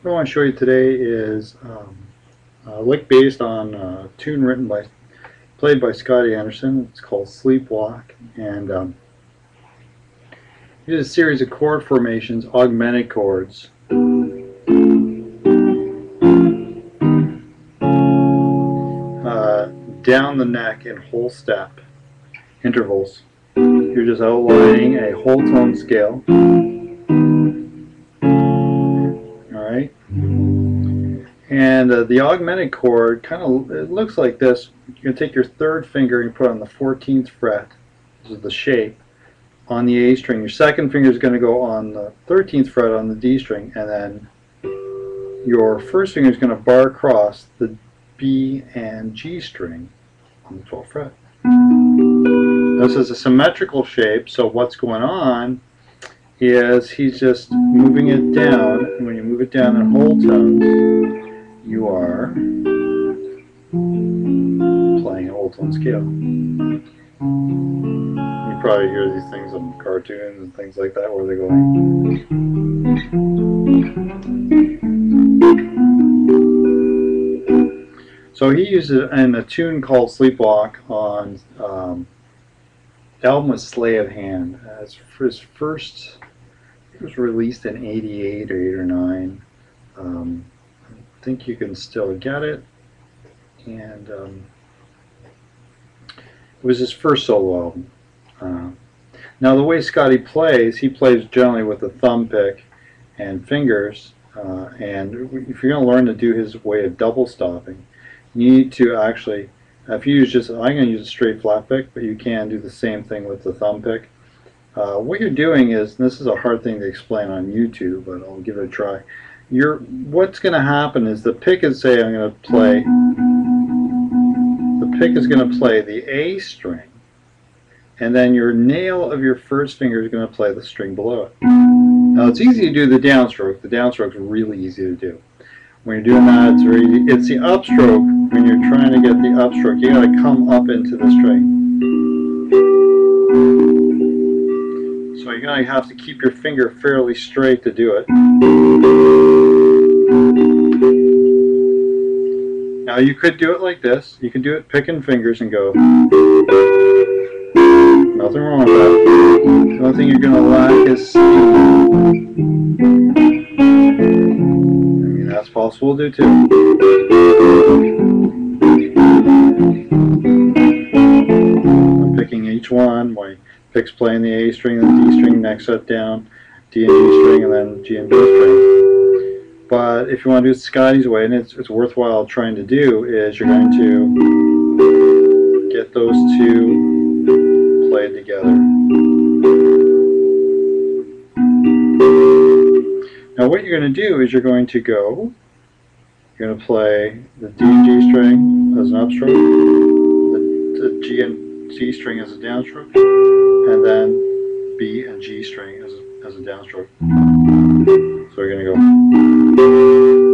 What I want to show you today is a lick based on a tune played by Scotty Anderson. It's called Sleepwalk, and it is a series of chord formations, augmented chords, down the neck in whole step intervals. You're just outlining a whole tone scale. All right. And the augmented chord it looks like this. You're going to take your third finger and put it on the 14th fret. This is the shape on the A string. Your second finger is going to go on the 13th fret on the D string, and then your first finger is going to bar across the B and G string on the 12th fret. This is a symmetrical shape, so what's going on is he's just moving it down, and when you move it down in whole tones, you are playing a whole tone scale. You probably hear these things on cartoons and things like that where they're going. So he uses it in a tune called Sleepwalk on the album was Sleigh of Hand. It's for his first, it was released in '88 or '8 or '9. I think you can still get it, and it was his first solo album. Now the way Scotty plays, he plays generally with a thumb pick and fingers, and if you're going to learn to do his way of double stopping, you need to actually, if you use I'm going to use a straight flat pick, but you can do the same thing with the thumb pick. What you're doing is, and this is a hard thing to explain on YouTube, but I'll give it a try. What's going to happen is the pick is, say I'm going to play, the pick is going to play the A string, and then your nail of your first finger is going to play the string below it. Now it's easy to do the downstroke. The downstroke is really easy to do. When you're doing that, it's very easy. It's the upstroke. When you're trying to get the upstroke, you got to come up into the string. So you're going to have to keep your finger fairly straight to do it. Now you could do it like this. You can do it picking fingers and go. Nothing wrong with that. The only thing you're going to lack is speed. That's possible to do too. I'm picking each one. My pick's playing the A string, then D string, next set down, D and G string, and then G and B string. But if you want to do it Scotty's way, and it's worthwhile trying to do, is you're going to get those two played together. Now what you're going to do is you're going to play the D and G string as an upstroke, the G and C string as a downstroke, and then B and G string as a downstroke. So you're going to go.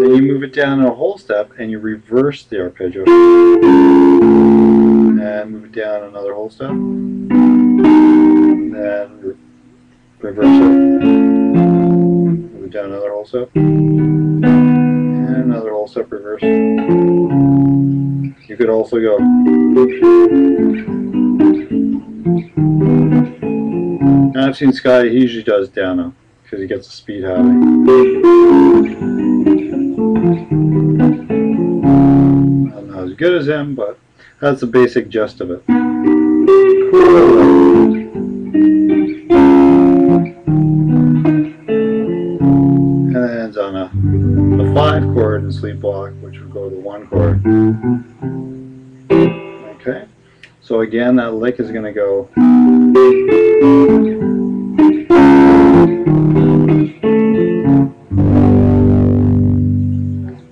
Then you move it down in a whole step and you reverse the arpeggio. And move it down another whole step. Then reverse it. Down another whole step, and another whole step reverse. You could also go. Now I've seen Scotty, he usually does down up because he gets the speed high. I'm not as good as him, but that's the basic gist of it. Cool. On a 5 chord in Sleepwalk, which would go to the 1 chord. Okay, so again, that lick is going to go.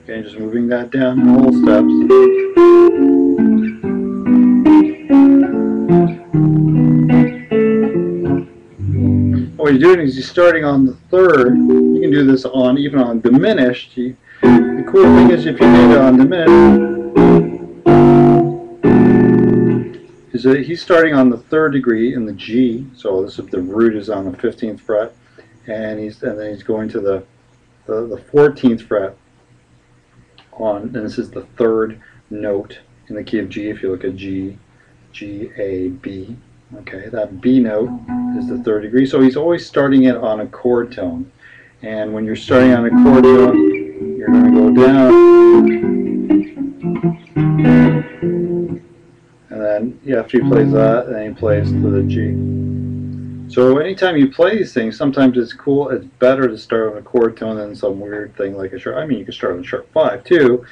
Okay, just moving that down in whole steps. What you're doing is you're starting on the 3rd. You can do this even on diminished. The cool thing is if you do it on diminished, is that he's starting on the 3rd degree in the G. So the root is on the 15th fret, and then he's going to the the 14th fret on, and this is the third note in the key of G. If you look at G, G, A, B. Okay, that B note is the third degree. So he's always starting it on a chord tone. And when you're starting on a chord tone, you're going to go down. And then after he plays that, then he plays to the G. So anytime you play these things, sometimes it's cool. It's better to start on a chord tone than some weird thing like a sharp. I mean, you can start on a sharp 5 too.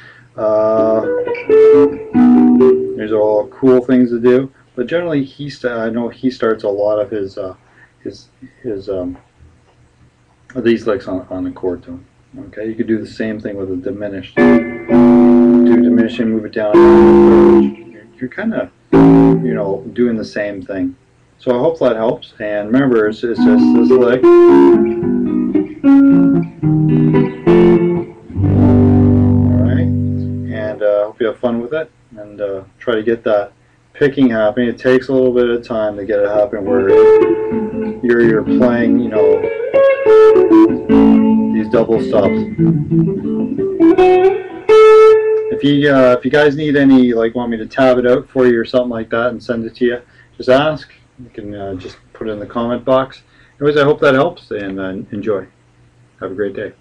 There's all cool things to do, but generally I know he starts a lot of his these licks on a chord tone. Okay, you could do the same thing with a diminished. Do diminishing, move it down. You're kind of doing the same thing. So I hope that helps. And remember, it's just this lick. Alright. And I hope you have fun with it. And try to get that picking happening. It takes a little bit of time to get it happening where you're playing, these double stops. If you guys need any, want me to tab it out for you or something like that and send it to you, just ask. You can just put it in the comment box. Anyways, I hope that helps, and enjoy. Have a great day.